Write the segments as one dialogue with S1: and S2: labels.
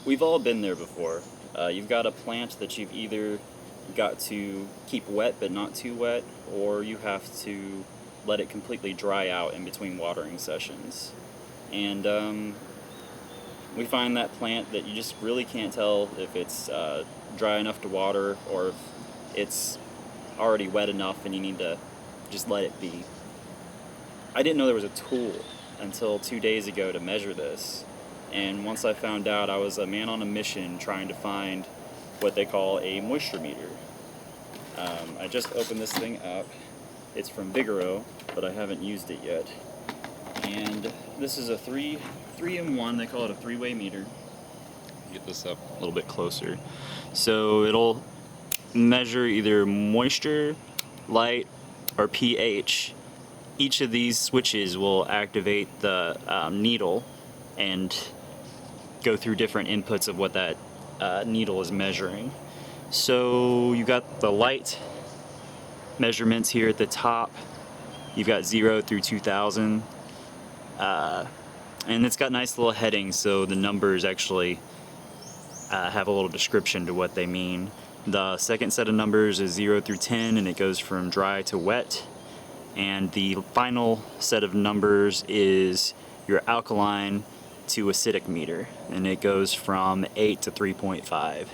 S1: We've all been there before. You've got a plant that you've either got to keep wet but not too wet, or you have to let it completely dry out in between watering sessions. And we find that plant that you just really can't tell if it's dry enough to water or if it's already wet enough and you need to just let it be. I didn't know there was a tool until 2 days ago to measure this. And once I found out, I was a man on a mission trying to find what they call a moisture meter. I just opened this thing up. It's from Vigoro, but I haven't used it yet. And this is a 3-in-1, they call it a 3-way meter. Get this up a little bit closer. So it'll measure either moisture, light, or pH. Each of these switches will activate the needle and go through different inputs of what that needle is measuring. So you got the light measurements here at the top. You've got 0 through 2000. And it's got nice little headings, so the numbers actually have a little description to what they mean. The second set of numbers is 0 through 10, and it goes from dry to wet. And the final set of numbers is your alkaline to acidic meter, and it goes from 8 to 3.5.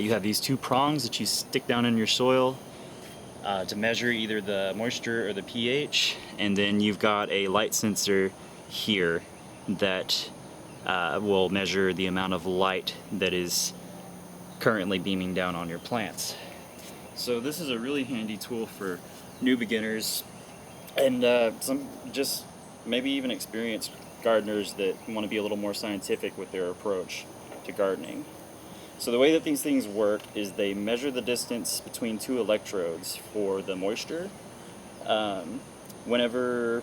S1: You have these two prongs that you stick down in your soil to measure either the moisture or the pH, and then you've got a light sensor here that will measure the amount of light that is currently beaming down on your plants. So this is a really handy tool for new beginners and some just maybe even experienced gardeners that want to be a little more scientific with their approach to gardening. So the way that these things work is they measure the distance between two electrodes for the moisture. Whenever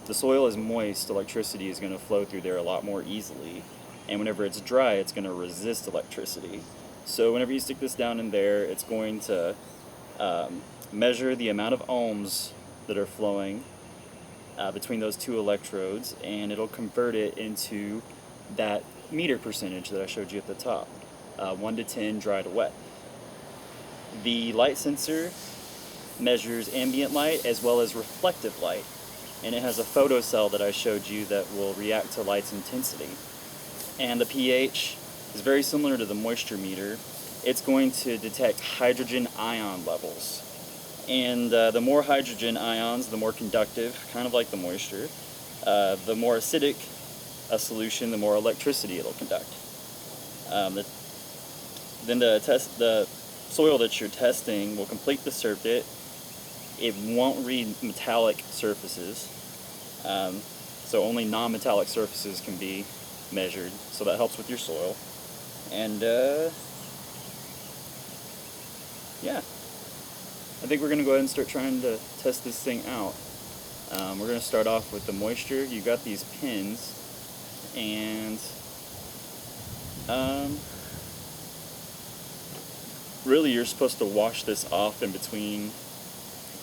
S1: the soil is moist, electricity is going to flow through there a lot more easily. And whenever it's dry, it's going to resist electricity. So whenever you stick this down in there, it's going to measure the amount of ohms that are flowing between those two electrodes, and it'll convert it into that meter percentage that I showed you at the top. 1 to 10, dry to wet. The light sensor measures ambient light as well as reflective light, and it has a photocell that I showed you that will react to light's intensity. And the pH is very similar to the moisture meter. It's going to detect hydrogen ion levels. And the more hydrogen ions, the more conductive, kind of like the moisture. The more acidic a solution, the more electricity it'll conduct. Then the soil that you're testing will complete the circuit. It won't read metallic surfaces, so only non-metallic surfaces can be measured, so that helps with your soil. And yeah, I think we're going to go ahead and start trying to test this thing out. We're going to start off with the moisture. You've got these pins, and really you're supposed to wash this off in between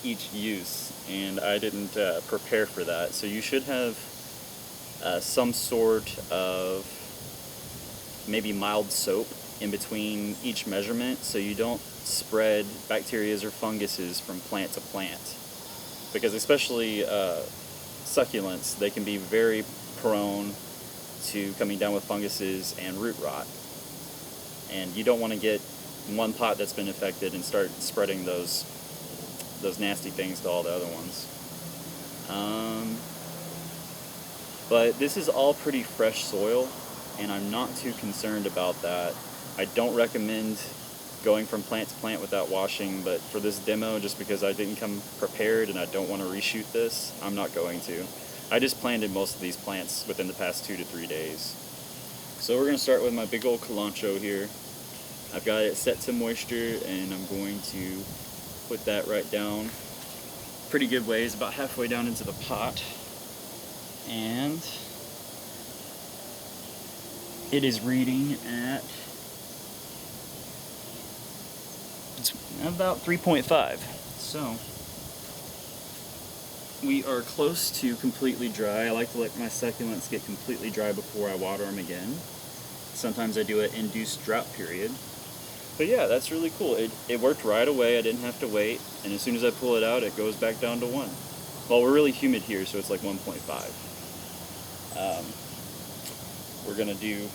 S1: each use, and I didn't prepare for that. So you should have some sort of maybe mild soap in between each measurement so you don't spread bacteria or funguses from plant to plant, because especially succulents, they can be very prone to coming down with funguses and root rot, and you don't want to get one pot that's been affected and start spreading those nasty things to all the other ones. But this is all pretty fresh soil, and I'm not too concerned about that. I don't recommend going from plant to plant without washing, but for this demo, just because I didn't come prepared and I don't want to reshoot this, I'm not going to. I just planted most of these plants within the past 2 to 3 days. So we're going to start with my big old Cilantro here. I've got it set to moisture, and I'm going to put that right down pretty good ways, about halfway down into the pot. And it is reading at about 3.5. So we are close to completely dry. I like to let my succulents get completely dry before I water them again. Sometimes I do an induced drought period. But yeah, that's really cool. It worked right away. I didn't have to wait. And as soon as I pull it out, it goes back down to 1. Well, we're really humid here, so it's like 1.5. We're gonna do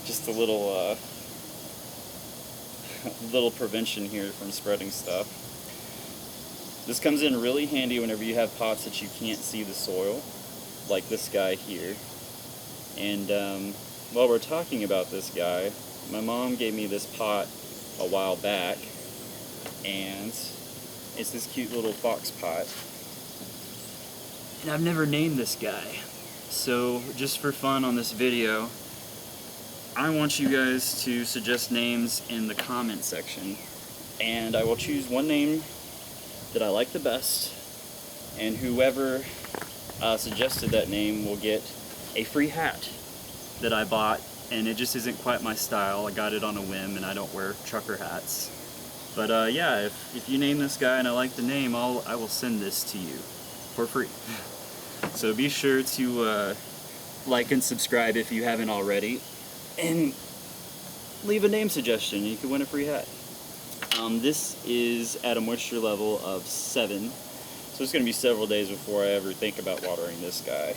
S1: just a little little prevention here from spreading stuff. This comes in really handy whenever you have pots that you can't see the soil, like this guy here. And while we're talking about this guy, my mom gave me this pot a while back, and it's this cute little fox pot. And I've never named this guy. So just for fun on this video, I want you guys to suggest names in the comment section, and I will choose one name that I like the best, and whoever suggested that name will get a free hat that I bought, and it just isn't quite my style. I got it on a whim, and I don't wear trucker hats. But yeah, if you name this guy and I like the name, I will send this to you for free. So be sure to like and subscribe if you haven't already, and leave a name suggestion. You can win a free hat. This is at a moisture level of 7, so it's going to be several days before I ever think about watering this guy.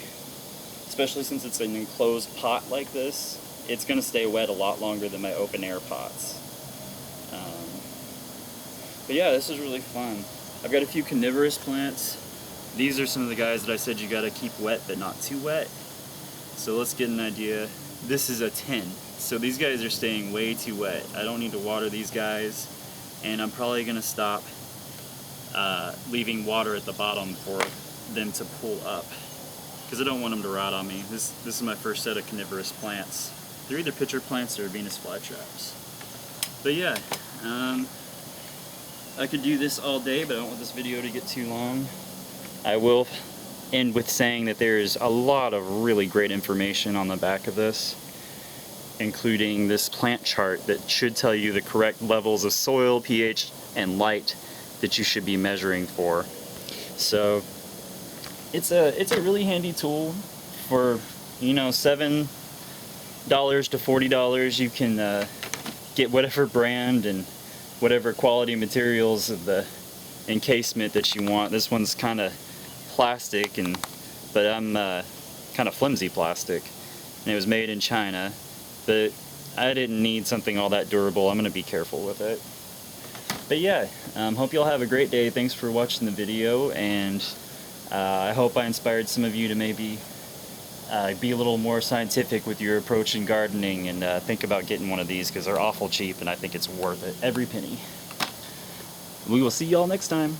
S1: Especially since it's an enclosed pot like this, it's going to stay wet a lot longer than my open air pots. But yeah, this is really fun. I've got a few carnivorous plants. These are some of the guys that I said you got to keep wet but not too wet. So let's get an idea. This is a 10, so these guys are staying way too wet. I don't need to water these guys, and I'm probably going to stop leaving water at the bottom for them to pull up, because I don't want them to rot on me. This is my first set of carnivorous plants. They're either pitcher plants or Venus flytraps. But yeah, I could do this all day, but I don't want this video to get too long. I will end with saying that there is a lot of really great information on the back of this, including this plant chart that should tell you the correct levels of soil, pH, and light that you should be measuring for. So it's a really handy tool for, you know, $7 to $40. You can get whatever brand and whatever quality materials of the encasement that you want. This one's kind of plastic, but I'm kind of flimsy plastic, and it was made in China, but I didn't need something all that durable. I'm going to be careful with it. But yeah, hope you all have a great day. Thanks for watching the video, and I hope I inspired some of you to maybe be a little more scientific with your approach in gardening, and think about getting one of these, because they're awful cheap, and I think it's worth it, every penny. We will see y'all next time.